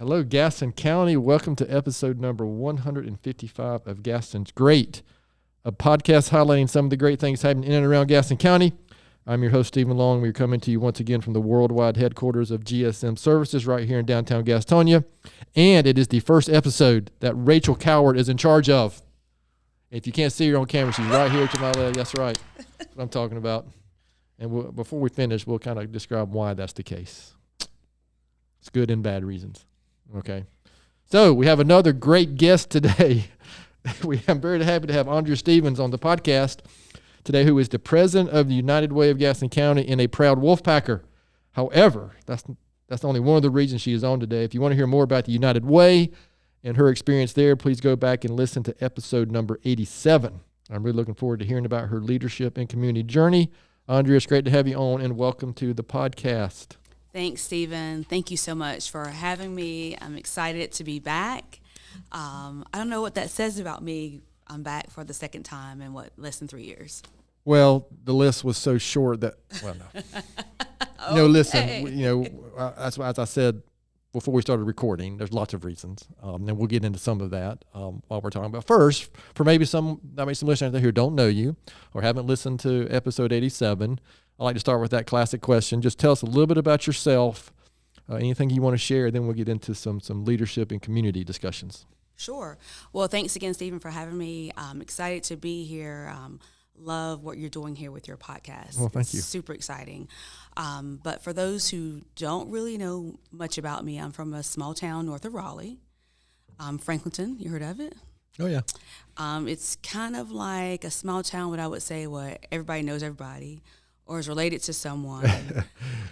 Hello, Gaston County. Welcome to episode number 155 of Gaston's Great, a podcast highlighting some of the great things happening in and around Gaston County. I'm your host, Stephen Long. We're coming to you once again from the worldwide headquarters of GSM Services right here in downtown Gastonia. And it is the first episode that Rachel Coward is in charge of. If you can't see her on camera, she's right here to my left. That's right. That's what I'm talking about. And before we finish, we'll kind of describe why that's the case. It's good and bad reasons. Okay. So we have another great guest today. I'm very happy to have Andrea Stephens on the podcast today, who is the president of the United Way of Gaston County and a proud Wolfpacker. However, that's only one of the reasons she is on today. If you want to hear more about the United Way and her experience there, please go back and listen to episode number 87. I'm really looking forward to hearing about her leadership and community journey. Andrea, it's great to have you on, and welcome to the podcast. Thanks, Stephen. Thank you so much for having me. I'm excited to be back. I don't know what that says about me. I'm back for the second time in less than 3 years. Well, the list was so short that, well, no. Okay. No, listen, as I said before we started recording, there's lots of reasons. And we'll get into some of that while we're talking. But first, for maybe some listeners out there who don't know you or haven't listened to episode 87, I'd like to start with that classic question. Just tell us a little bit about yourself, anything you want to share, then we'll get into some leadership and community discussions. Sure. Well, thanks again, Stephen, for having me. I'm excited to be here. Love what you're doing here with your podcast. Well, thank you. It's super exciting. But for those who don't really know much about me, I'm from a small town north of Raleigh, Franklinton. You heard of it? Oh, yeah. It's kind of like a small town, what I would say, where everybody knows everybody or is related to someone.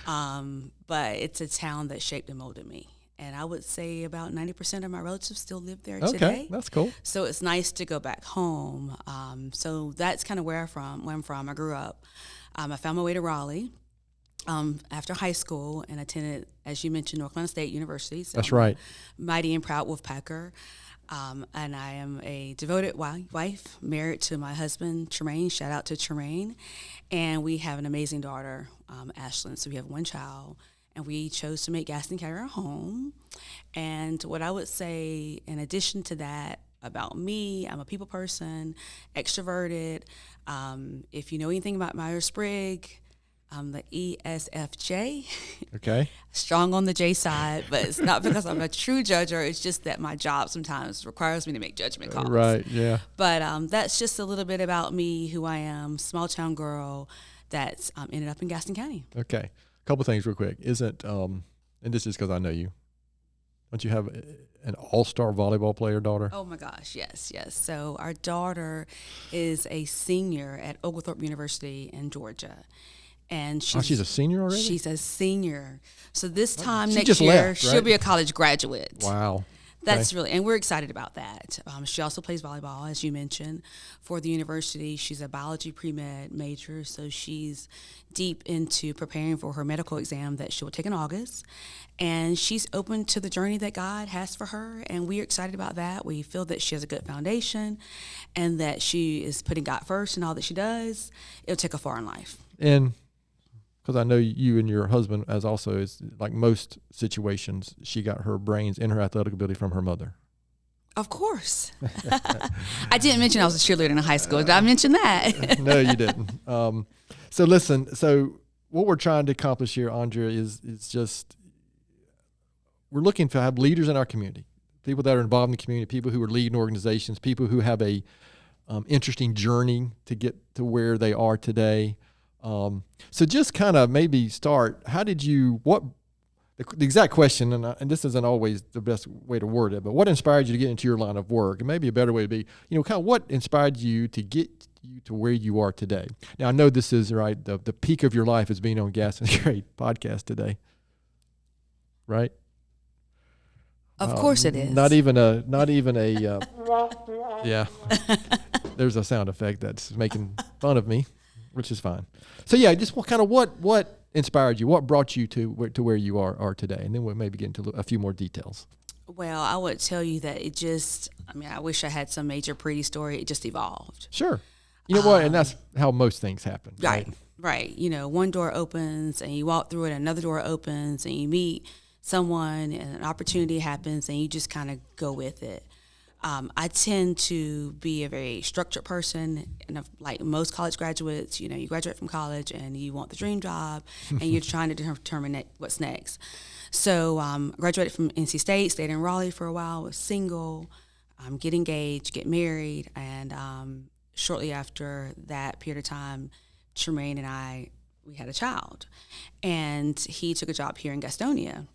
But it's a town that shaped and molded me. And I would say about 90% of my relatives still live there today. Okay, that's cool. So it's nice to go back home. So that's kind of where I'm from. I grew up. I found my way to Raleigh after high school and attended, as you mentioned, North Carolina State University. So that's right. Mighty and proud Wolfpacker. And I am a devoted wife, married to my husband, Tremaine. Shout out to Tremaine. And we have an amazing daughter, Ashlyn. So we have one child. And we chose to make Gaston County our home. And what I would say, in addition to that, about me, I'm a people person, extroverted. If you know anything about Myers-Briggs, I'm the ESFJ. Okay. Strong on the J side, but it's not because I'm a true judger. It's just that my job sometimes requires me to make judgment calls. Right, yeah. But that's just a little bit about me, who I am, small town girl that's ended up in Gaston County. Okay. Couple things real quick. Isn't, and this is because I know you, don't you have an all-star volleyball player daughter? Oh my gosh, yes. So our daughter is a senior at Oglethorpe University in Georgia. And she's a senior already? She's a senior. So this time she next just year, left, right? She'll be a college graduate. Wow. That's really, and we're excited about that. She also plays volleyball, as you mentioned, for the university. She's a biology pre-med major, so she's deep into preparing for her medical exam that she will take in August. And she's open to the journey that God has for her, and we're excited about that. We feel that she has a good foundation and that she is putting God first in all that she does. It'll take her far in life. And because I know you and your husband, as also is like most situations, she got her brains and her athletic ability from her mother. Of course. I didn't mention I was a cheerleader in high school. Did I mention that? No, you didn't. So listen, so what we're trying to accomplish here, Andrea, is just we're looking to have leaders in our community, people that are involved in the community, people who are leading organizations, people who have a interesting journey to get to where they are today. So just kind of maybe start, the exact question, and this isn't always the best way to word it, but what inspired you to get into your line of work? And maybe a better way to be, kind of what inspired you to get you to where you are today? Now, I know this is, right, the peak of your life is being on Gaston's Great podcast today, right? Of course it is. Not even a yeah, there's a sound effect that's making fun of me, which is fine. So yeah, just what inspired you? What brought you to where you are today? And then we'll maybe get into a few more details. Well, I would tell you that I wish I had some major pretty story. It just evolved. Sure. You know what? And that's how most things happen. Right. One door opens and you walk through it, another door opens and you meet someone and an opportunity happens and you just kind of go with it. I tend to be a very structured person, and like most college graduates, you graduate from college and you want the dream job, and you're trying to determine what's next. So I graduated from NC State, stayed in Raleigh for a while, was single, get engaged, get married, and shortly after that period of time, Tremaine and we had a child, and he took a job here in Gastonia,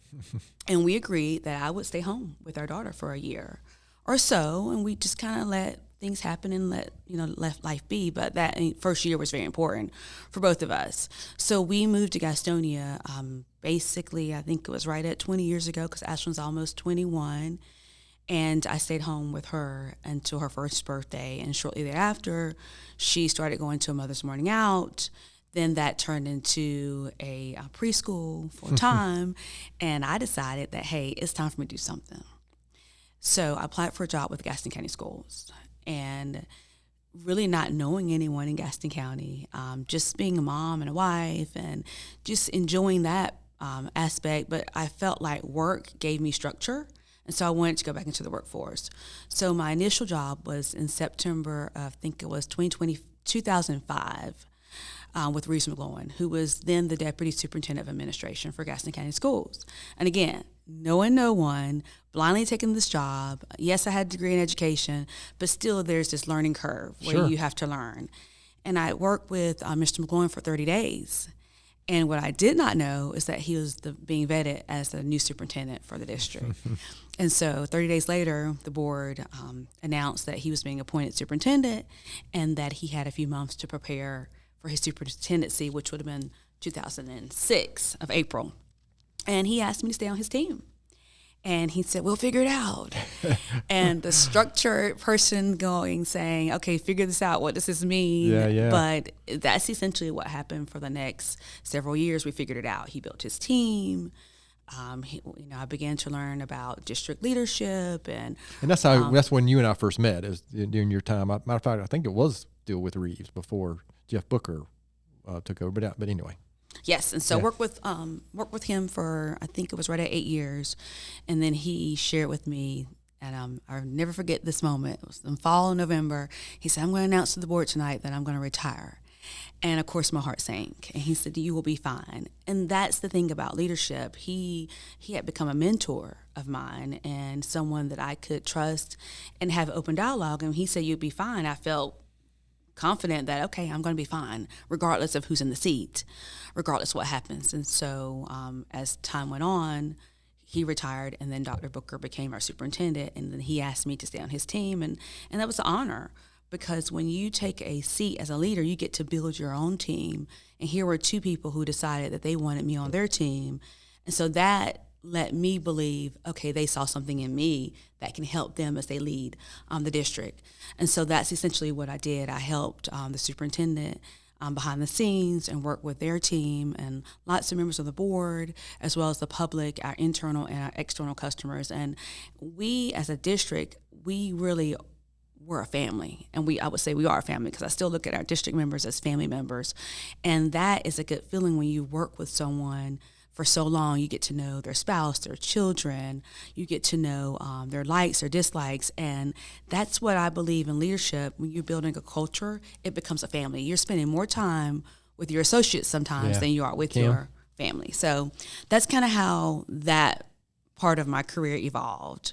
and we agreed that I would stay home with our daughter for a year or so, and we just kind of let things happen and let life be. But that first year was very important for both of us. So we moved to Gastonia. Basically, I think it was right at 20 years ago, because Ashlyn's almost 21, and I stayed home with her until her first birthday. And shortly thereafter, she started going to a Mother's Morning Out. Then that turned into a preschool full time, and I decided that, hey, it's time for me to do something. So I applied for a job with Gaston County Schools, and really not knowing anyone in Gaston County, just being a mom and a wife and just enjoying that aspect. But I felt like work gave me structure, and so I wanted to go back into the workforce. So my initial job was in September of, I think it was 2005, with Reese McGlowan, who was then the Deputy Superintendent of Administration for Gaston County Schools. And again, knowing no one, blindly taking this job. Yes, I had a degree in education, but still there's this learning curve where you have to learn. And I worked with Mr. McGlowan for 30 days. And what I did not know is that he was being vetted as the new superintendent for the district. And so 30 days later, the board announced that he was being appointed superintendent and that he had a few months to prepare for his superintendency, which would have been 2006 of April. And he asked me to stay on his team. And he said, we'll figure it out. And the structured person saying, okay, figure this out. What does this mean? Yeah. But that's essentially what happened for the next several years. We figured it out. He built his team. I began to learn about district leadership. And that's that's when you and I first met, is during your time. Matter of fact, I think it was still with Reeves before Jeff Booker took over. But anyway. Yes, and so worked with him for, I think it was right at 8 years, and then he shared with me, and I'll never forget this moment. It was in fall, November. He said, "I'm going to announce to the board tonight that I'm going to retire," and of course my heart sank. And he said, "You will be fine." And that's the thing about leadership. He had become a mentor of mine and someone that I could trust and have open dialogue. And he said, "You'll be fine." I felt confident that, okay, I'm going to be fine, regardless of who's in the seat, regardless what happens. And so as time went on, he retired, and then Dr. Booker became our superintendent, and then he asked me to stay on his team, and that was an honor, because when you take a seat as a leader, you get to build your own team. And here were two people who decided that they wanted me on their team, and so that let me believe, okay, they saw something in me that can help them as they lead the district. And so that's essentially what I did. I helped the superintendent behind the scenes and work with their team and lots of members of the board, as well as the public, our internal and our external customers. And we, as a district, we really were a family. And I would say we are a family, because I still look at our district members as family members. And that is a good feeling when you work with someone for so long. You get to know their spouse, their children, you get to know their likes or dislikes. And that's what I believe in leadership. When you're building a culture, it becomes a family. You're spending more time with your associates sometimes than you are with your family. So that's kind of how that part of my career evolved.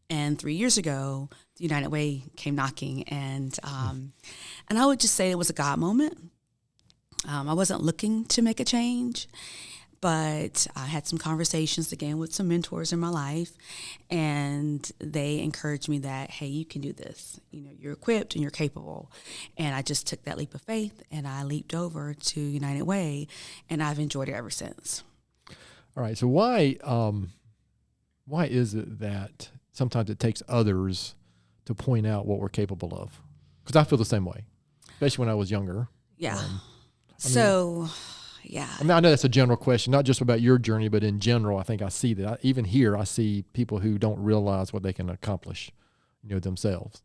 And 3 years ago, the United Way came knocking, and I would just say it was a God moment. I wasn't looking to make a change, but I had some conversations again with some mentors in my life, and they encouraged me that, hey, you can do this. You're equipped and you're capable. And I just took that leap of faith, and I leaped over to United Way, and I've enjoyed it ever since. All right. So why is it that sometimes it takes others to point out what we're capable of? Because I feel the same way, especially when I was younger. Yeah. Yeah. I mean, I know that's a general question, not just about your journey, but in general, I think I see that. Even here, I see people who don't realize what they can accomplish, themselves.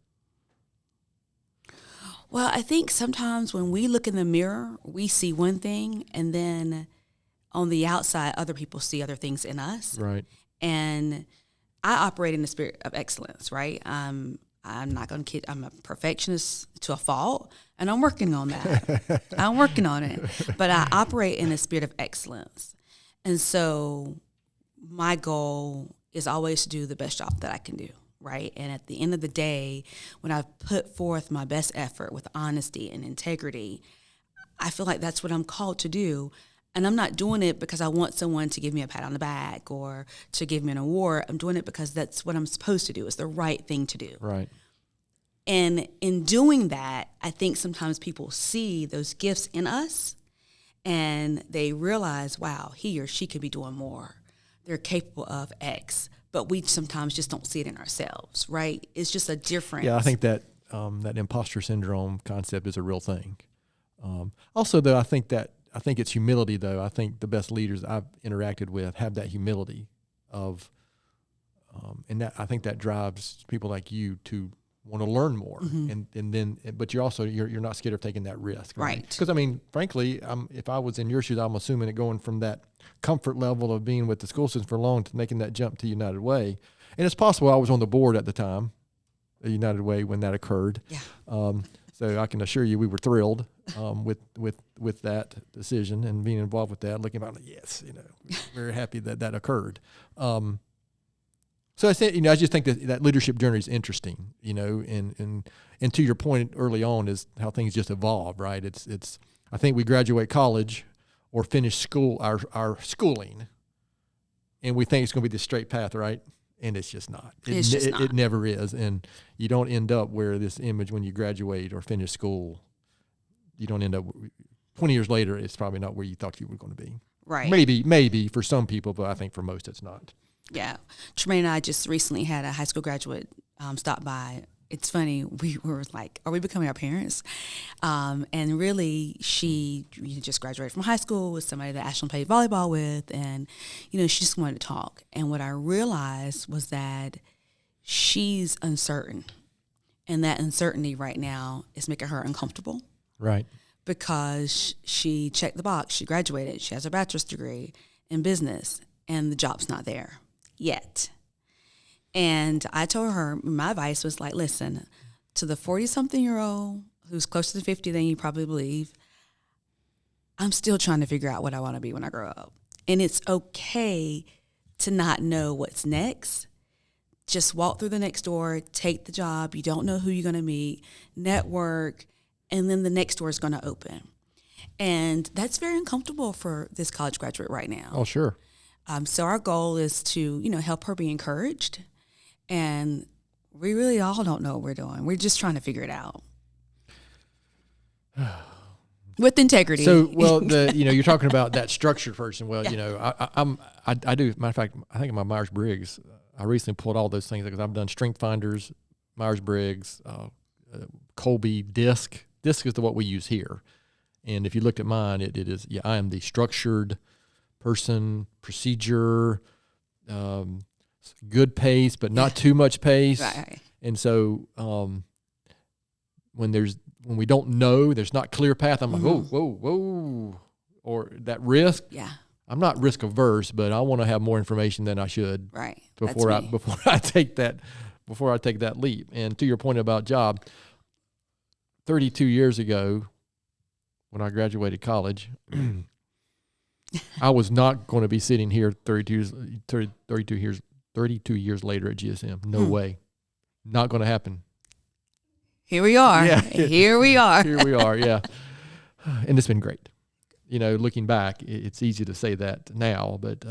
Well, I think sometimes when we look in the mirror, we see one thing, and then on the outside, other people see other things in us. Right. And I operate in the spirit of excellence, right? I'm not going to kid. I'm a perfectionist to a fault, and I'm working on that. I'm working on it. But I operate in a spirit of excellence. And so my goal is always to do the best job that I can do, right? And at the end of the day, when I've put forth my best effort with honesty and integrity, I feel like that's what I'm called to do. And I'm not doing it because I want someone to give me a pat on the back or to give me an award. I'm doing it because that's what I'm supposed to do. It's the right thing to do. Right. And in doing that, I think sometimes people see those gifts in us and they realize, wow, he or she could be doing more. They're capable of X. But we sometimes just don't see it in ourselves, right? It's just a difference. Yeah, I think that that imposter syndrome concept is a real thing. Also, though, I think it's humility, though. I think the best leaders I've interacted with have that humility of, and that I think that drives people like you to want to learn more. And then, but you're not scared of taking that risk. Right. Because, I mean, frankly, if I was in your shoes, I'm assuming it going from that comfort level of being with the school system for long to making that jump to United Way. And it's possible I was on the board at the time, at United Way, when that occurred. Yeah. So I can assure you we were thrilled with that decision and being involved with that, looking about, yes, very happy that occurred. So I said, I just think that leadership journey is interesting, and to your point early on is how things just evolve, right? It's I think we graduate college or finish school, our schooling, and we think it's going to be the straight path, right? And it's just not. It never is. And you don't end up where this image when you graduate or finish school, you don't end up 20 years later, it's probably not where you thought you were going to be. Right. Maybe for some people, but I think for most it's not. Yeah. Tremaine and I just recently had a high school graduate stop by. It's funny, we were like, are we becoming our parents? And really, she just graduated from high school with somebody that Ashlyn played volleyball with, and, she just wanted to talk. And what I realized was that she's uncertain, and that uncertainty right now is making her uncomfortable. Right. Because she checked the box, she graduated, she has her bachelor's degree in business, and the job's not there yet. And I told her, my advice was like, listen, to the 40-something-year-old who's closer to 50 than you probably believe, I'm still trying to figure out what I want to be when I grow up. And it's okay to not know what's next. Just walk through the next door, take the job. You don't know who you're going to meet, network, and then the next door is going to open. And that's very uncomfortable for this college graduate right now. Oh, sure. So our goal is to, help her be encouraged. And we really all don't know what we're doing. We're just trying to figure it out. With integrity. So, well, you're talking about that structured person. Well, I do. Matter of fact, I think in my Myers-Briggs, I recently pulled all those things because I've done Strength Finders, Myers-Briggs, Colby, DISC. DISC is what we use here. And if you looked at mine, it is, I am the structured person, procedure, good pace, but not too much pace. Right. And so when we don't know, there's not clear path, I'm like, whoa, or that risk. Yeah. I'm not risk averse, but I want to have more information than I should. Right. Before I take that leap. And to your point about job, 32 years ago, when I graduated college, I was not going to be sitting here 32 years later at GSM. No way. Not going to happen. Here we are. Yeah. Here we are. Here we are, yeah. And it's been great. Looking back, it's easy to say that now, but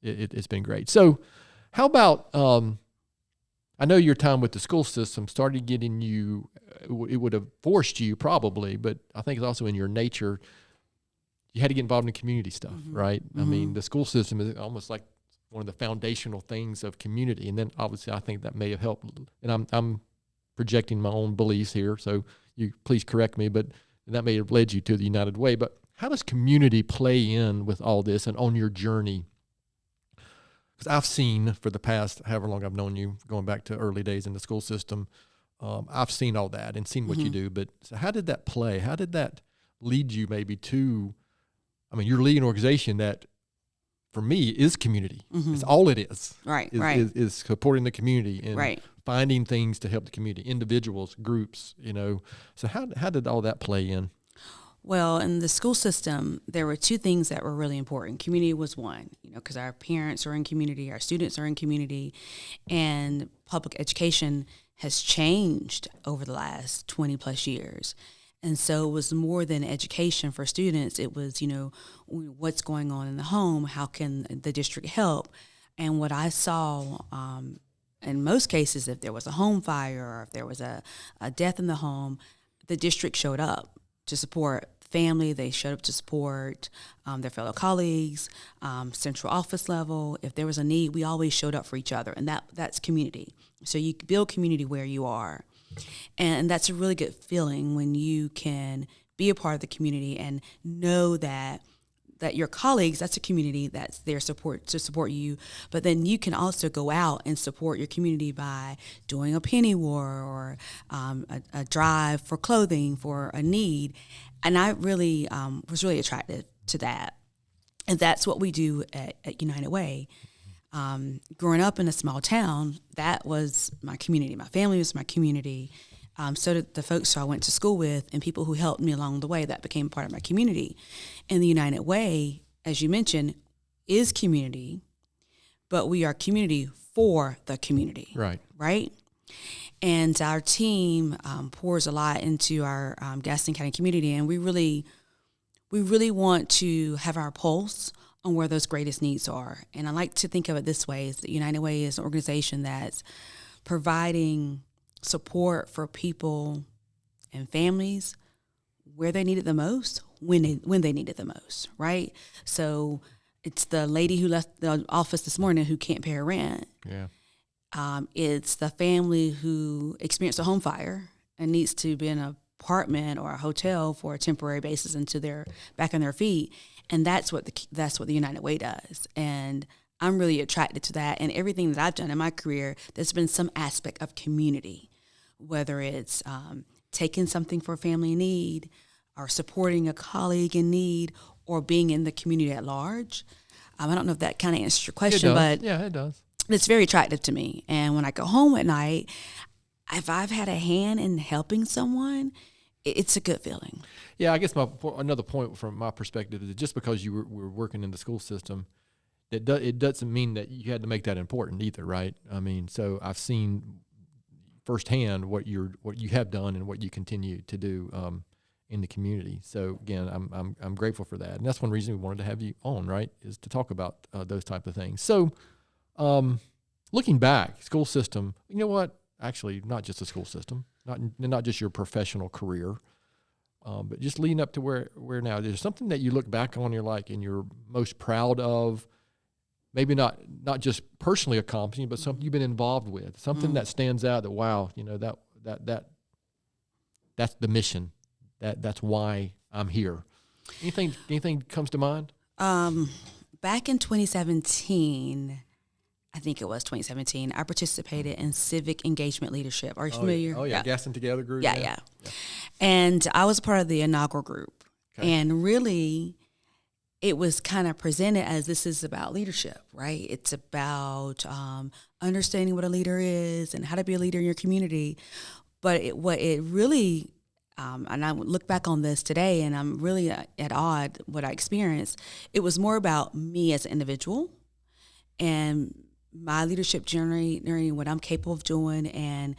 it's been great. So how about, I know your time with the school system started getting you, it would have forced you probably, but I think it's also in your nature, you had to get involved in community stuff, right? I mean, the school system is almost like one of the foundational things of community. And then obviously I think that may have helped. And I'm projecting my own beliefs here, so you please correct me, but that may have led you to the United Way. But how does community play in with all this and on your journey? Because I've seen for the past, however long I've known you, going back to early days in the school system, I've seen all that and seen what you do. But so how did that play? How did that lead you maybe to I mean, you're leading an organization that, for me, is community. Mm-hmm. It's all it is. Right, is supporting the community and right. finding things to help the community, individuals, groups, So how did all that play in? Well, in the school system, there were two things that were really important. Community was one, because our parents are in community, our students are in community, and public education has changed over the last 20 plus years. And so it was more than education for students. It was, what's going on in the home? How can the district help? And what I saw, in most cases, if there was a home fire or if there was a death in the home, the district showed up to support family. They showed up to support their fellow colleagues, central office level. If there was a need, we always showed up for each other, and that's community. So you build community where you are, and that's a really good feeling when you can be a part of the community and know that your colleagues, that's a community that's there to support you, but then you can also go out and support your community by doing a penny war or a drive for clothing for a need. And I really was really attracted to that. And that's what we do at United Way. Growing up in a small town, that was my community. My family was my community. So did the folks who I went to school with and people who helped me along the way. That became part of my community. And the United Way, as you mentioned, is community, but we are community for the community. Right. Right? And our team pours a lot into our Gaston County community, and we really want to have our pulse on where those greatest needs are. And I like to think of it this way: is that United Way is an organization that's providing support for people and families where they need it the most, when they need it the most, right? So it's the lady who left the office this morning who can't pay her rent. Yeah. It's the family who experienced a home fire and needs to be in an apartment or a hotel for a temporary basis until they're back on their feet. And that's what the United Way does. And I'm really attracted to that. And everything that I've done in my career, there's been some aspect of community, whether it's taking something for a family in need or supporting a colleague in need or being in the community at large. I don't know if that kind of answers your question, but yeah, it does. It's very attractive to me. And when I go home at night, if I've had a hand in helping someone, it's a good feeling. Yeah, I guess another point from my perspective is that just because you were working in the school system, it doesn't mean that you had to make that important either, right? I mean, so I've seen firsthand what you have done and what you continue to do in the community. So again, I'm grateful for that, and that's one reason we wanted to have you on, right? Is to talk about those type of things. So, looking back, school system. You know what? Actually, not just the school system, not just your professional career, but just leading up to where now. There's something that you look back on, and you're most proud of. Maybe not just personally accomplishing, but something you've been involved with, something that stands out that, wow, that's the mission. That's why I'm here. Anything comes to mind? Back in 2017, I think it was 2017, I participated in civic engagement leadership. Are you familiar? Oh, yeah. Gaston Together group? Yeah. And I was part of the inaugural group. Okay. And really, it was kind of presented as this is about leadership, right? It's about understanding what a leader is and how to be a leader in your community. But what it really, and I look back on this today, and I'm really at odd what I experienced. It was more about me as an individual and my leadership journey, what I'm capable of doing, and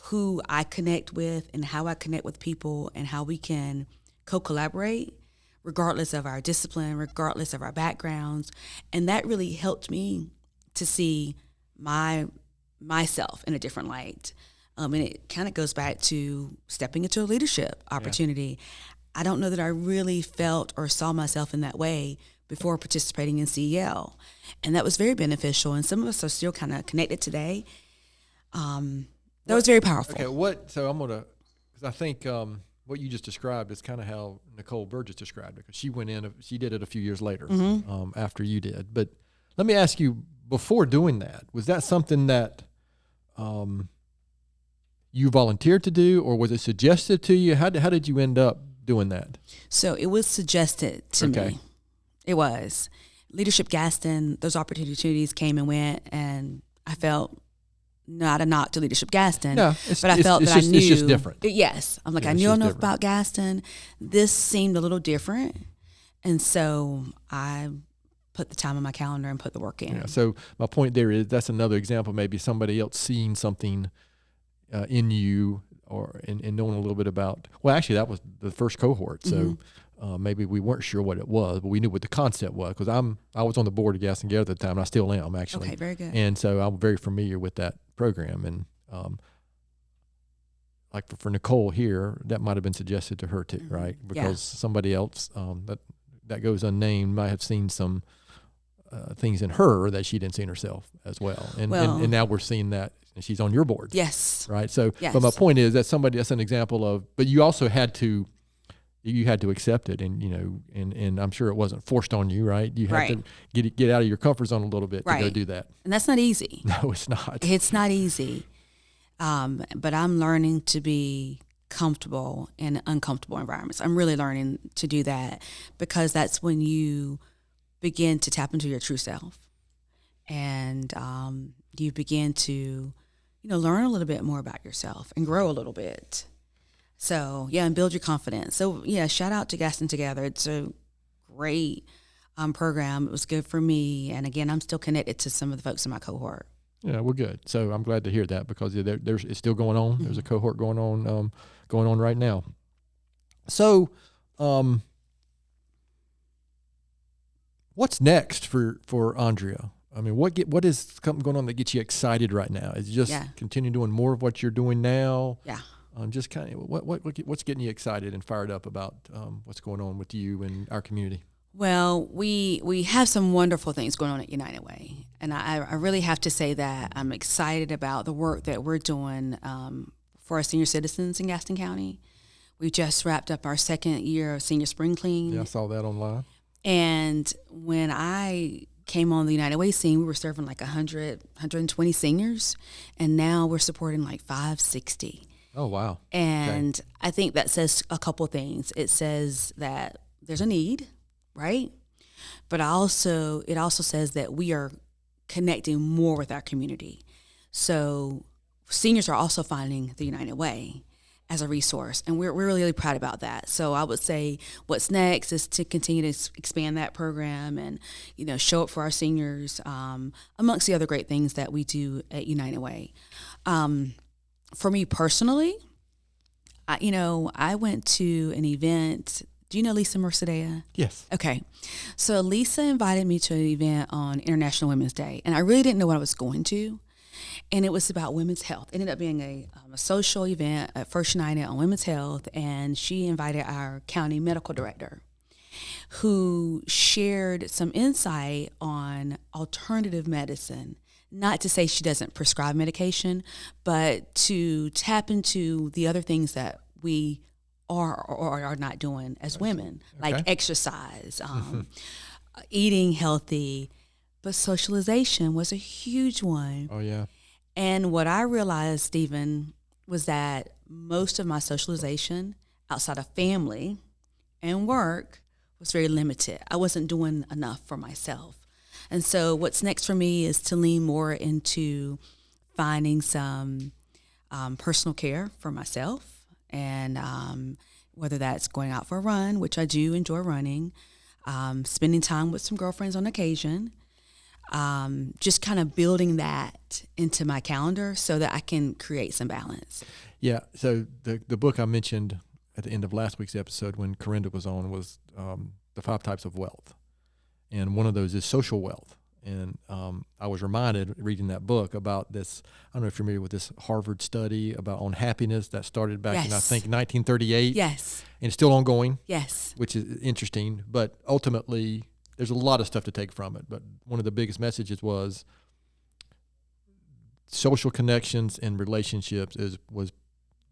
who I connect with, and how I connect with people, and how we can co-collaborate, regardless of our discipline, regardless of our backgrounds. And that really helped me to see myself in a different light. And it kind of goes back to stepping into a leadership opportunity. Yeah. I don't know that I really felt or saw myself in that way before participating in CEL. And that was very beneficial. And some of us are still kind of connected today. That was very powerful. Okay, so I'm going to, because I think what you just described is kind of how Nicole Burgess described it, because she did it a few years later after you did. But let me ask you, before doing that, was that something that you volunteered to do, or was it suggested to you? How did you end up doing that? So it was suggested to me. It was. Leadership Gaston, those opportunities came and went, and I felt not a knock to Leadership Gaston, No, but I felt that I knew. It's just different. Yes. I'm like, Yeah, I it's knew just enough different. about Gaston. This seemed a little different. And so I put the time on my calendar and put the work in. Yeah. So my point there is that's another example, maybe somebody else seeing something in you and knowing a little bit about, well, actually that was the first cohort. So maybe we weren't sure what it was, but we knew what the concept was, because I was on the board of Gaston County at the time, and I still am, actually. Okay, very good. And so I'm very familiar with that program. And like for Nicole here, that might have been suggested to her too, right? Because somebody else that goes unnamed might have seen some things in her that she didn't see in herself as well. And now we're seeing that, and she's on your board. Yes. Right. So, yes. But my point is that's an example of, but you also had to accept it, and and I'm sure it wasn't forced on you, right? You had to get out of your comfort zone a little bit to go do that. And that's not easy. No, it's not. It's not easy. But I'm learning to be comfortable in uncomfortable environments. I'm really learning to do that, because that's when you begin to tap into your true self, and you begin to, learn a little bit more about yourself and grow a little bit. So, and build your confidence. So, shout out to Gaston Together. It's a great program. It was good for me. And again, I'm still connected to some of the folks in my cohort. Yeah, we're good. So I'm glad to hear that, because it's still going on. There's a cohort going on right now. So, what's next for Andrea? I mean, what is going on that gets you excited right now? Is it just continue doing more of what you're doing now? Yeah. Just kind of what's getting you excited and fired up about what's going on with you and our community? Well, we have some wonderful things going on at United Way, and I really have to say that I'm excited about the work that we're doing for our senior citizens in Gaston County. We just wrapped up our second year of Senior Spring Clean. Yeah, I saw that online. And when I came on the United Way scene, we were serving like 100, 120 seniors, and now we're supporting like 560. Oh, wow. And I think that says a couple things. It says that there's a need, right? But it also says that we are connecting more with our community. So seniors are also finding the United Way as a resource, and we're really, really proud about that. So I would say what's next is to continue to expand that program and, show up for our seniors, amongst the other great things that we do at United Way. For me personally, I went to an event. Do you know Lisa Mercedea? Yes. Okay. So Lisa invited me to an event on International Women's Day, and I really didn't know what I was going to. And it was about women's health. It ended up being a social event at First United on women's health, and she invited our county medical director, who shared some insight on alternative medicine. Not to say she doesn't prescribe medication, but to tap into the other things that we are or are not doing as women, like exercise, eating healthy. But socialization was a huge one. Oh, yeah. And what I realized, Stephen, was that most of my socialization outside of family and work was very limited. I wasn't doing enough for myself. And so what's next for me is to lean more into finding some personal care for myself, and whether that's going out for a run, which I do enjoy running, spending time with some girlfriends on occasion, just kind of building that into my calendar so that I can create some balance. Yeah. So the book I mentioned at the end of last week's episode when Corinda was on was The 5 Types of Wealth. And one of those is social wealth. And I was reminded reading that book about this, I don't know if you're familiar with this Harvard study on happiness that started back in, I think, 1938. Yes. And it's still ongoing. Yes. Which is interesting. But ultimately, there's a lot of stuff to take from it. But one of the biggest messages was social connections and relationships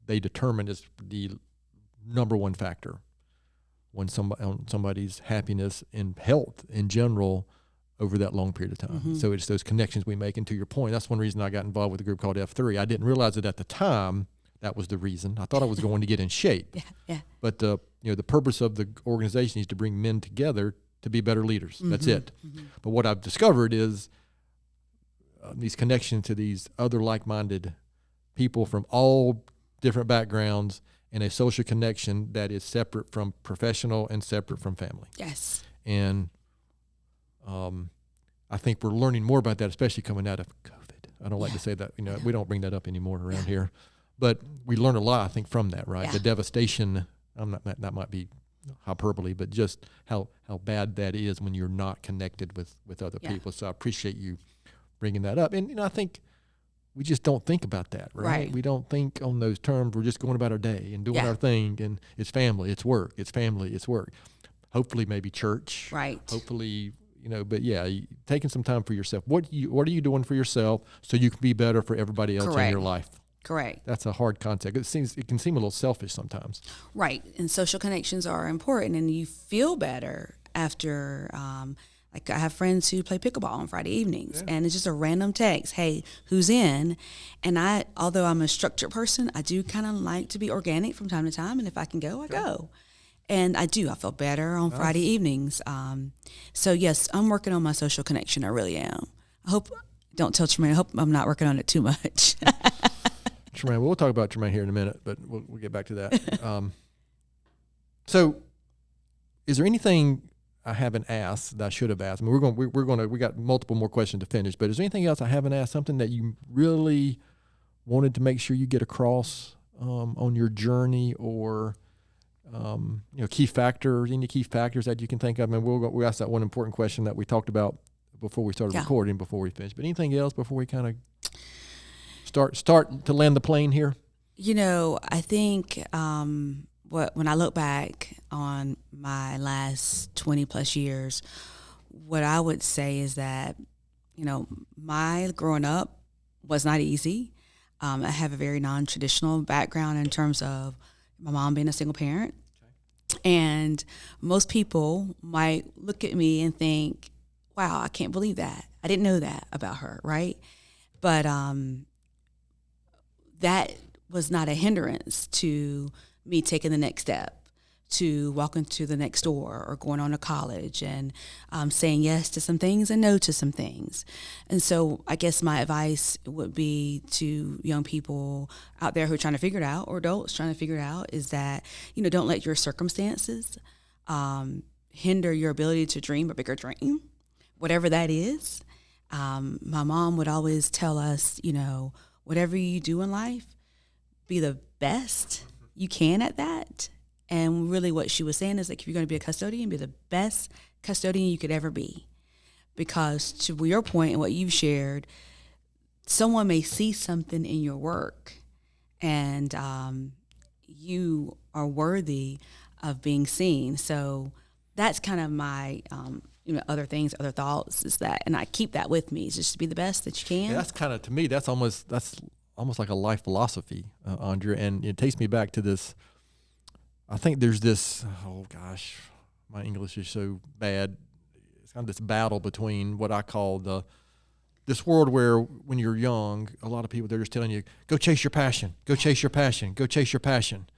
they determined as the number one factor when somebody's happiness and health in general over that long period of time. Mm-hmm. So it's those connections we make. And to your point, that's one reason I got involved with a group called F3. I didn't realize it at the time that was the reason. I thought I was going to get in shape. Yeah. But the purpose of the organization is to bring men together to be better leaders. That's it. But what I've discovered is these connections to these other like-minded people from all different backgrounds and a social connection that is separate from professional and separate from family. Yes. And I think we're learning more about that, especially coming out of COVID. I don't like to say that, we don't bring that up anymore around here. But we learn a lot, I think, from that, right? Yeah. The devastation, that might be hyperbole, but just how bad that is when you're not connected with other people. So I appreciate you bringing that up. And, I think we just don't think about that, right? We don't think on those terms. We're just going about our day and doing our thing, and it's family, it's work, it's family, it's work. Hopefully maybe church. Right. Hopefully, but taking some time for yourself. What are you doing for yourself so you can be better for everybody else in your life? Correct. That's a hard concept. It can seem a little selfish sometimes. Right. And social connections are important, and you feel better after, like I have friends who play pickleball on Friday evenings, and it's just a random text, hey, who's in? And although I'm a structured person, I do kind of like to be organic from time to time, and if I can go, I go. And I feel better on Friday evenings. So yes, I'm working on my social connection. I really am. Don't tell Tremaine, I hope I'm not working on it too much. Tremaine, we'll talk about Tremaine here in a minute, but we'll get back to that. So is there anything I haven't asked that I should have asked? I mean, we got multiple more questions to finish, but is there anything else I haven't asked, something that you really wanted to make sure you get across on your journey, or key factors, any key factors that you can think of? I mean, we'll ask that one important question that we talked about before we started recording, before we finished. But anything else before we kind of start to land the plane here? I think when I look back on my last 20 plus years, what I would say is that, my growing up was not easy. I have a very non-traditional background in terms of my mom being a single parent. And most people might look at me and think, wow, I can't believe that. I didn't know that about her, right? But that was not a hindrance to me taking the next step, to walking to the next door or going on to college and saying yes to some things and no to some things. And so I guess my advice would be to young people out there who are trying to figure it out, or adults trying to figure it out, is that, don't let your circumstances hinder your ability to dream a bigger dream, whatever that is. My mom would always tell us, whatever you do in life, be the best you can at that. And really what she was saying is, like, if you're going to be a custodian, be the best custodian you could ever be. Because to your point and what you've shared, someone may see something in your work, and you are worthy of being seen. So that's kind of my other thoughts is that, and I keep that with me, is just to be the best that you can. Yeah, that's kind of, to me, that's almost like a life philosophy, Andrea. And it takes me back to this. I think there's this, oh gosh, my English is so bad. It's kind of this battle between what I call this world where when you're young, a lot of people, they're just telling you, go chase your passion, go chase your passion, go chase your passion.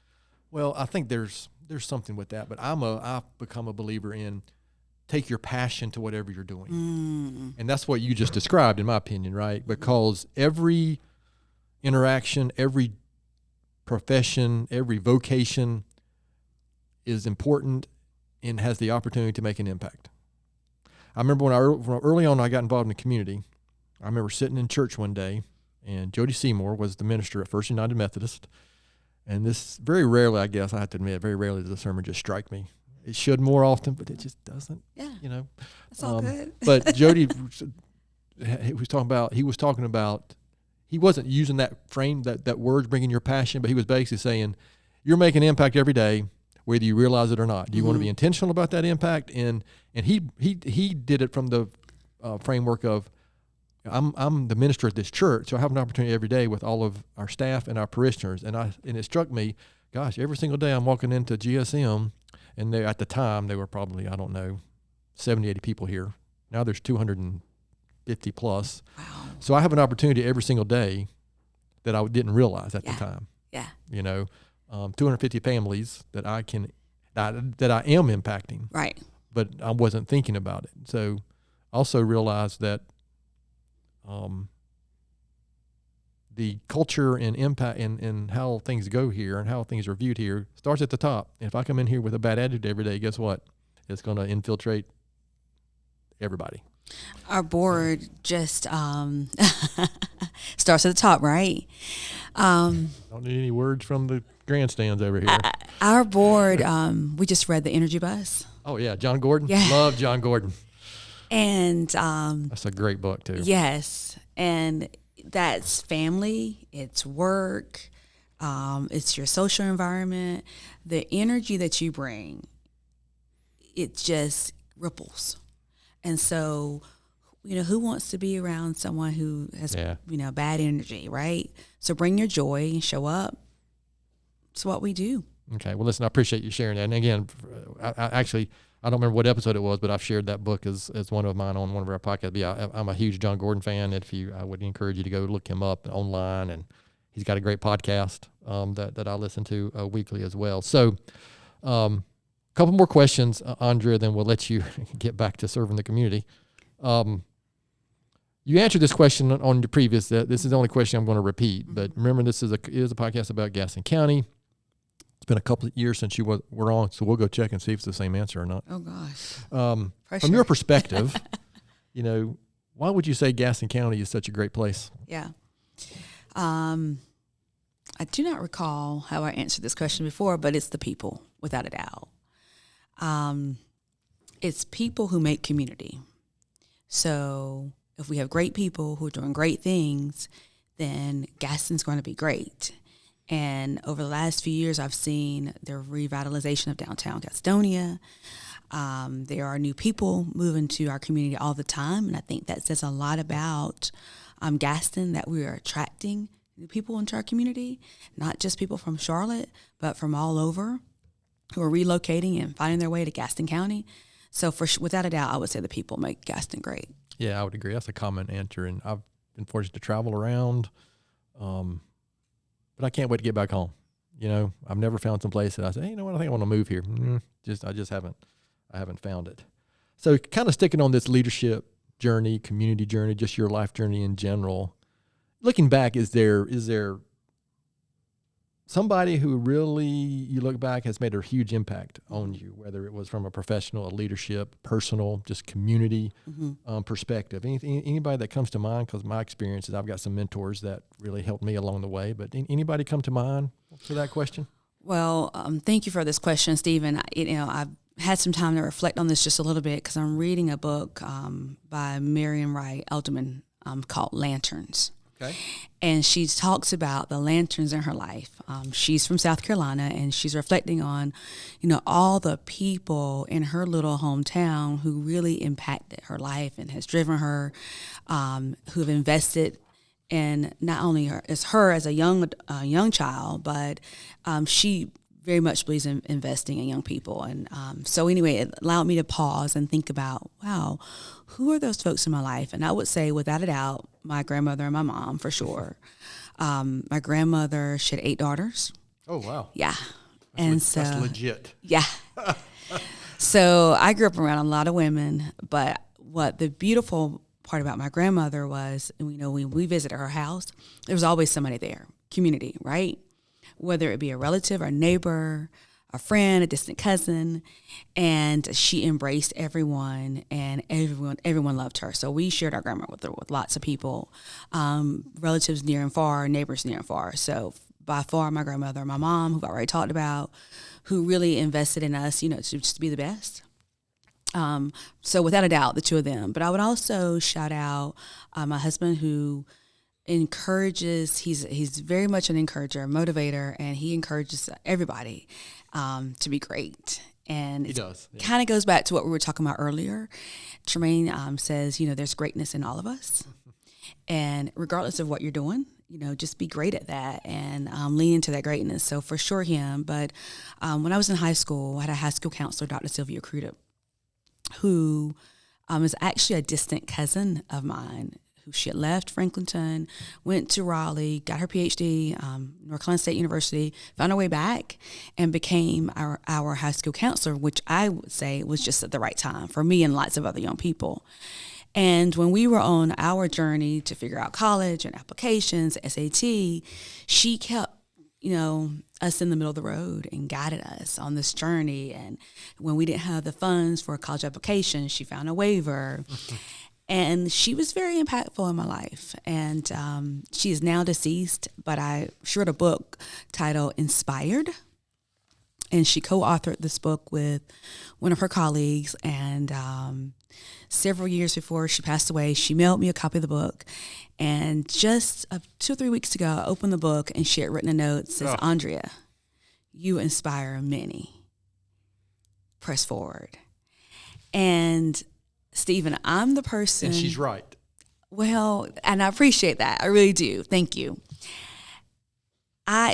Well, I think there's something with that, but I've become a believer in take your passion to whatever you're doing. And that's what you just described, in my opinion, right? Because every interaction, every profession, every vocation is important and has the opportunity to make an impact. I remember when early on I got involved in the community, I remember sitting in church one day, and Jody Seymour was the minister at First United Methodist. And this, very rarely, I guess I have to admit, very rarely does a sermon just strike me. It should more often, but it just doesn't. Yeah, it's all good. But Jody he was talking about, he wasn't using that frame, that word, bringing your passion, but he was basically saying, you're making an impact every day, whether you realize it or not. Do you want to be intentional about that impact? And he did it from the framework of, I'm the minister at this church, so I have an opportunity every day with all of our staff and our parishioners. And it struck me, gosh, every single day I'm walking into GSM, and at the time they were probably, 70, 80 people here. Now there's 250 plus. Wow. So I have an opportunity every single day that I didn't realize at the time. Yeah. 250 families that I am impacting. Right. but I wasn't thinking about it. So also realized that the culture and impact and how things go here and how things are viewed here starts at the top. And if I come in here with a bad attitude every day, guess what? It's going to infiltrate everybody. Our board just starts at the top, right? Don't need any words from the grandstands over here. Our board, we just read The Energy Bus. Oh, yeah. John Gordon? Yeah. Love John Gordon. And that's a great book, too. Yes. And that's family, it's work, it's your social environment. The energy that you bring, it just ripples. And so, who wants to be around someone who has, bad energy, right? So bring your joy and show up. It's what we do. Okay. Well, listen, I appreciate you sharing that. And again, I don't remember what episode it was, but I've shared that book as one of mine on one of our podcasts. Yeah, I'm a huge John Gordon fan. I would encourage you to go look him up online, and he's got a great podcast that I listen to weekly as well. So, a couple more questions, Andrea, then we'll let you get back to serving the community. You answered this question on the previous. This is the only question I'm going to repeat. But remember, this is a podcast about Gaston County. It's been a couple of years since you were on, so we'll go check and see if it's the same answer or not. Oh, gosh. From your perspective, why would you say Gaston County is such a great place? Yeah. I do not recall how I answered this question before, but it's the people, without a doubt. It's people who make community. So if we have great people who are doing great things, then Gaston's going to be great. And over the last few years, I've seen the revitalization of downtown Gastonia. There are new people moving to our community all the time, and I think that says a lot about Gaston, that we are attracting new people into our community, not just people from Charlotte, but from all over who are relocating and finding their way to Gaston County. So without a doubt, I would say the people make Gaston great. Yeah, I would agree. That's a common answer, and I've been fortunate to travel around. But I can't wait to get back home. I've never found some place that I say, hey, I think I want to move here. I haven't found it. So kind of sticking on this leadership journey, community journey, just your life journey in general. Looking back, is there somebody who really, you look back, has made a huge impact on you, whether it was from a professional, a leadership, personal, just community perspective? Anybody that comes to mind? Because my experience is I've got some mentors that really helped me along the way. But anybody come to mind for that question? Well, thank you for this question, Stephen. I've had some time to reflect on this just a little bit because I'm reading a book by Miriam Wright Elderman called Lanterns. Okay. And she talks about the lanterns in her life. She's from South Carolina, and she's reflecting on, all the people in her little hometown who really impacted her life and has driven her, who've invested in not only her as a young child, but she very much believes in investing in young people. And so anyway, it allowed me to pause and think about, wow, who are those folks in my life? And I would say, without a doubt, my grandmother and my mom, for sure. My grandmother, she had 8 daughters. Oh, wow. Yeah. That's legit. Yeah. So I grew up around a lot of women, but what the beautiful part about my grandmother was, when we visited her house, there was always somebody there, community, right? Whether it be a relative, a neighbor, a friend, a distant cousin, and she embraced everyone, and everyone loved her. So we shared our grandma with lots of people, relatives near and far, neighbors near and far. So by far, my grandmother, my mom, who I've already talked about, who really invested in us, to just be the best. So without a doubt, the two of them. But I would also shout out my husband, who encourages. He's very much an encourager, motivator, and he encourages everybody to be great. And he does. Yeah. Kind of goes back to what we were talking about earlier. Tremaine says, there's greatness in all of us, and regardless of what you're doing, just be great at that and lean into that greatness. So for sure him. But when I was in high school, I had a high school counselor, Dr. Sylvia Crudup, who is actually a distant cousin of mine, who she had left Franklinton, went to Raleigh, got her PhD, North Carolina State University, found her way back, and became our high school counselor, which I would say was just at the right time for me and lots of other young people. And when we were on our journey to figure out college and applications, SAT, she kept, us in the middle of the road and guided us on this journey. And when we didn't have the funds for a college application, she found a waiver. And she was very impactful in my life. And she is now deceased, but she wrote a book titled Inspired. And she co-authored this book with one of her colleagues. And several years before she passed away, she mailed me a copy of the book. And just 2 or 3 weeks ago, I opened the book and she had written a note that says, Andrea, you inspire many. Press forward. And Stephen, I'm the person. And she's right. Well, and I appreciate that. I really do. Thank you.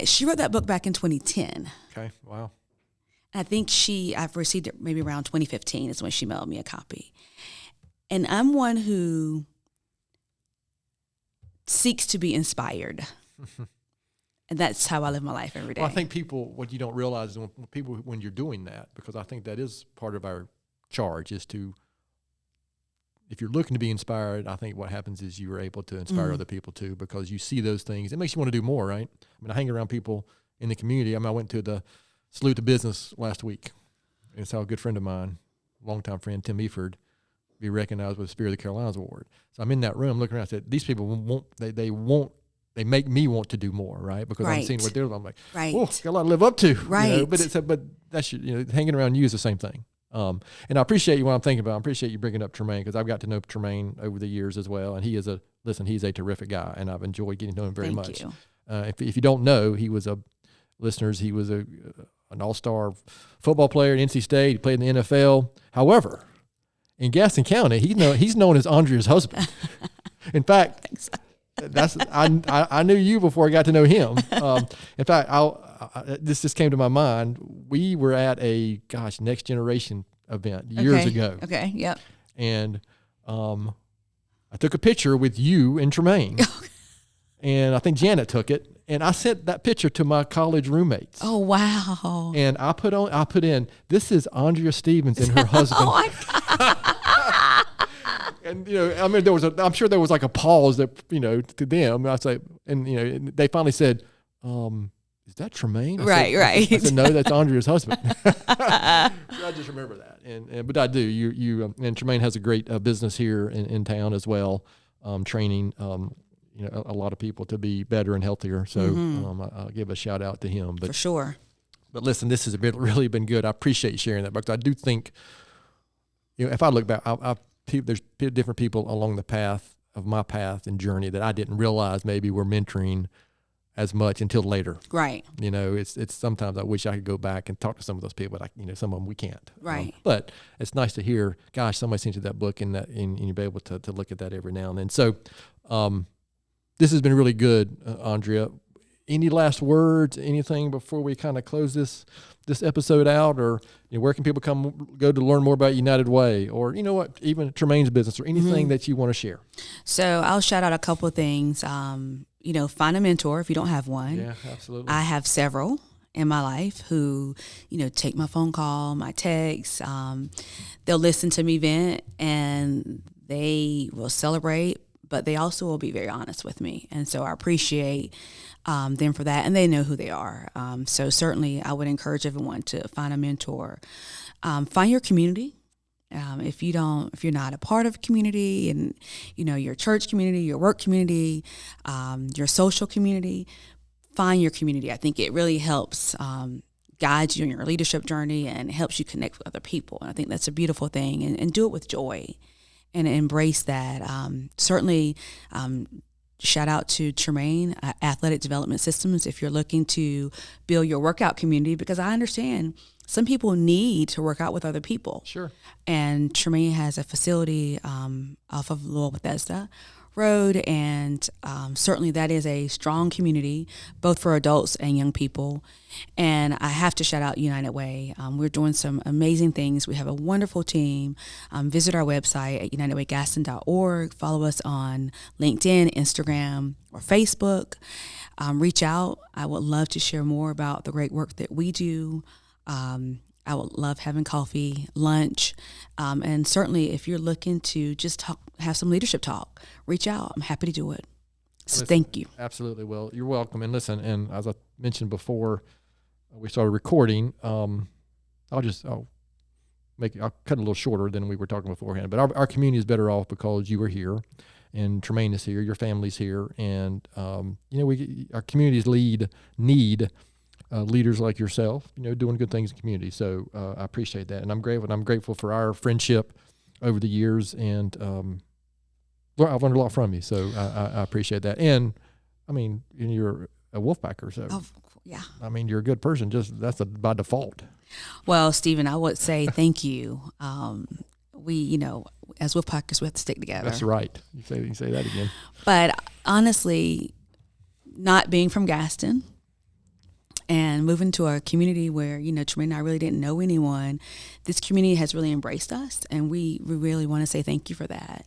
She wrote that book back in 2010. Okay. Wow. I think I've received it maybe around 2015 is when she mailed me a copy. And I'm one who seeks to be inspired. And that's how I live my life every day. Well, I think what you don't realize is when you're doing that, because I think that is part of our charge, is to, if you're looking to be inspired, I think what happens is you are able to inspire other people too, because you see those things. It makes you want to do more, right? I mean, I hang around people in the community. I went to the Salute to Business last week and saw a good friend of mine, longtime friend, Tim Eford, be recognized with the Spirit of the Carolinas Award. So I'm in that room looking around. I said, these people they make me want to do more, right? Because I'm seeing what they're doing. I'm like, oh, got a lot to live up to. Right. But that's, hanging around you is the same thing. And I appreciate you what I'm thinking about. I appreciate you bringing up Tremaine, because I've got to know Tremaine over the years as well. And he's a terrific guy, and I've enjoyed getting to know him very much. You. If you don't know, he was an all-star football player at NC State. He played in the NFL. However, in Gaston County, he's known as Andrea's husband. In fact, I knew you before I got to know him. In fact, this just came to my mind. We were at a Next Generation event years ago. Okay. Yep. And I took a picture with you and Tremaine, and I think Janet took it. And I sent that picture to my college roommates. Oh, wow. And I put in, this is Andrea Stephens and her husband. Oh, my God. And, I'm sure there was like a pause that, to them. I say, and, they finally said, is that Tremaine? Right. I said, no, that's Andrea's husband. So I just remember that. But I do. You and Tremaine has a great business here in town as well, training, a lot of people to be better and healthier. So I'll give a shout out to him. But, for sure. But listen, this has really been good. I appreciate you sharing that, because I do think, if I look back, there's different people along the path of my path and journey that I didn't realize maybe were mentoring as much until later. Right. It's sometimes I wish I could go back and talk to some of those people, but some of them we can't. Right. But it's nice to hear, somebody sent you that book, and you'll be able to look at that every now and then. So, this has been really good, Andrea. Any last words, anything before we kind of close this episode out? Or where can people go to learn more about United Way, or even Tremaine's business, or anything that you want to share? So I'll shout out a couple of things. Find a mentor if you don't have one. Yeah, absolutely. I have several in my life who, take my phone call, my text. They'll listen to me vent, and they will celebrate, but they also will be very honest with me. And so I appreciate them for that, and they know who they are. So certainly I would encourage everyone to find a mentor. Find your community. If you're not a part of a community, and, your church community, your work community, your social community, find your community. I think it really helps guide you in your leadership journey, and helps you connect with other people. And I think that's a beautiful thing, and do it with joy. And embrace that. Certainly, shout out to Tremaine, Athletic Development Systems, if you're looking to build your workout community, because I understand some people need to work out with other people. Sure. And Tremaine has a facility off of Louisville, Bethesda, Road, and certainly that is a strong community, both for adults and young people. And I have to shout out United Way. We're doing some amazing things. We have a wonderful team. Visit our website at unitedwaygaston.org. Follow us on LinkedIn, Instagram, or Facebook. Reach out. I would love to share more about the great work that we do. I would love having coffee, lunch, and certainly if you're looking to just have some leadership talk, reach out. I'm happy to do it. So thank you. Absolutely. Well, you're welcome. And listen, and as I mentioned before we started recording, I'll cut it a little shorter than we were talking beforehand. But our community is better off because you are here, and Tremaine is here, your family's here, and our communities need leaders like yourself, doing good things in the community. So I appreciate that, and I'm grateful for our friendship over the years, and I've learned a lot from you. So I appreciate that, and I mean, you're a Wolfpacker, so yeah. I mean, you're a good person. That's by default. Well, Stephen, I would say thank you. We, as Wolfpackers, we have to stick together. That's right. You say that again. But honestly, not being from Gaston and moving to a community where, Tremaine and I really didn't know anyone, this community has really embraced us, and we really want to say thank you for that.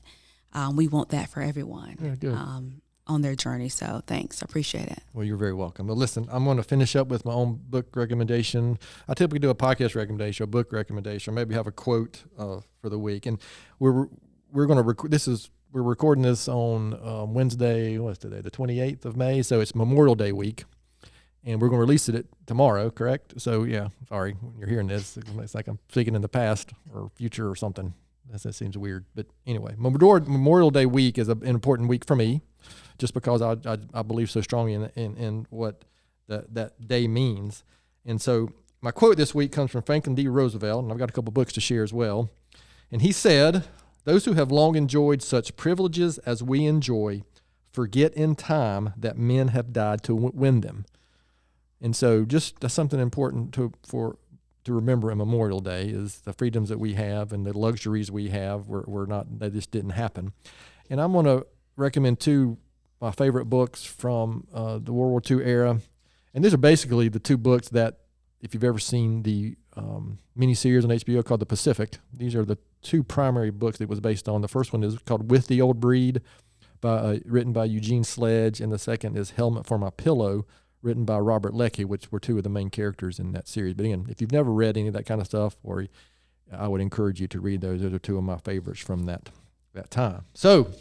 We want that for everyone. Yeah, good. On their journey. So thanks. I appreciate it. Well, you're very welcome. But listen, I'm going to finish up with my own book recommendation. I typically do a podcast recommendation, a book recommendation, or maybe have a quote for the week. And we're going to we're recording this on Wednesday. What's today? The 28th of May. So it's Memorial Day week, and we're going to release it tomorrow. Correct? So yeah. Sorry, when you're hearing this, it's like I'm speaking in the past or future or something. That seems weird, but anyway, Memorial Day week is an important week for me, just because I believe so strongly in what that day means. And so my quote this week comes from Franklin D. Roosevelt, and I've got a couple books to share as well. And he said, "Those who have long enjoyed such privileges as we enjoy forget in time that men have died to win them." And so just that's something important to remember on Memorial Day, is the freedoms that we have and the luxuries we have they just didn't happen. And I'm going to recommend two my favorite books from the World War II era. And these are basically the two books that, if you've ever seen the miniseries on HBO called The Pacific, these are the two primary books that it was based on. The first one is called With the Old Breed, written by Eugene Sledge, and the second is Helmet for My Pillow, written by Robert Leckie, which were two of the main characters in that series. But again, if you've never read any of that kind of stuff, I would encourage you to read those. Those are two of my favorites from that time. So,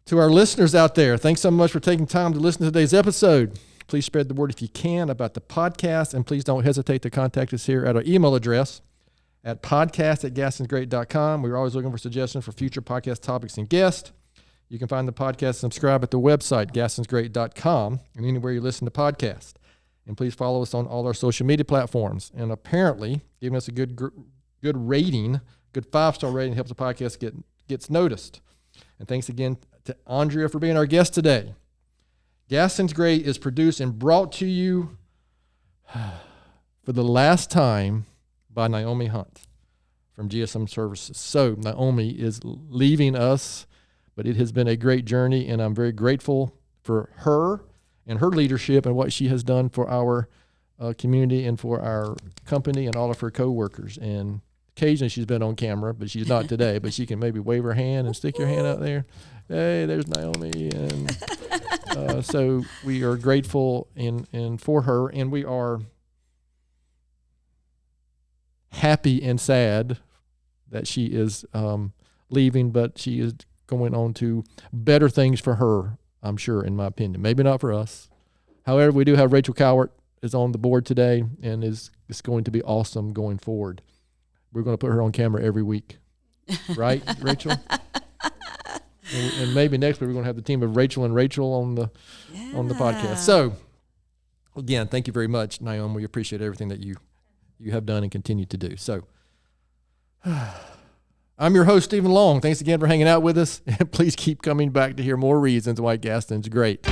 to our listeners out there, thanks so much for taking time to listen to today's episode. Please spread the word if you can about the podcast, and please don't hesitate to contact us here at our email address at podcast@gastonsgreat.com. We're always looking for suggestions for future podcast topics and guests. You can find the podcast and subscribe at the website, gastonsgreat.com, and anywhere you listen to podcasts. And please follow us on all our social media platforms. And apparently, giving us a good rating, good 5-star rating, helps the podcast gets noticed. And thanks again to Andrea for being our guest today. Gaston's Great is produced and brought to you for the last time by Naomi Hunt from GSM Services. So Naomi is leaving us, but it has been a great journey, and I'm very grateful for her and her leadership and what she has done for our community and for our company and all of her coworkers. And occasionally she's been on camera, but she's not today. But she can maybe wave her hand and stick your hand out there. Hey, there's Naomi. And so we are grateful and for her, and we are happy and sad that she is leaving, but she is going on to better things for her, I'm sure, in my opinion. Maybe not for us. However, we do have Rachel Cowart is on the board today, and is going to be awesome going forward. We're going to put her on camera every week. Right, Rachel? And maybe next week we're going to have the team of Rachel and Rachel on the podcast. So, again, thank you very much, Naomi. We appreciate everything that you have done and continue to do. So, I'm your host, Stephen Long. Thanks again for hanging out with us. And please keep coming back to hear more reasons why Gaston's great.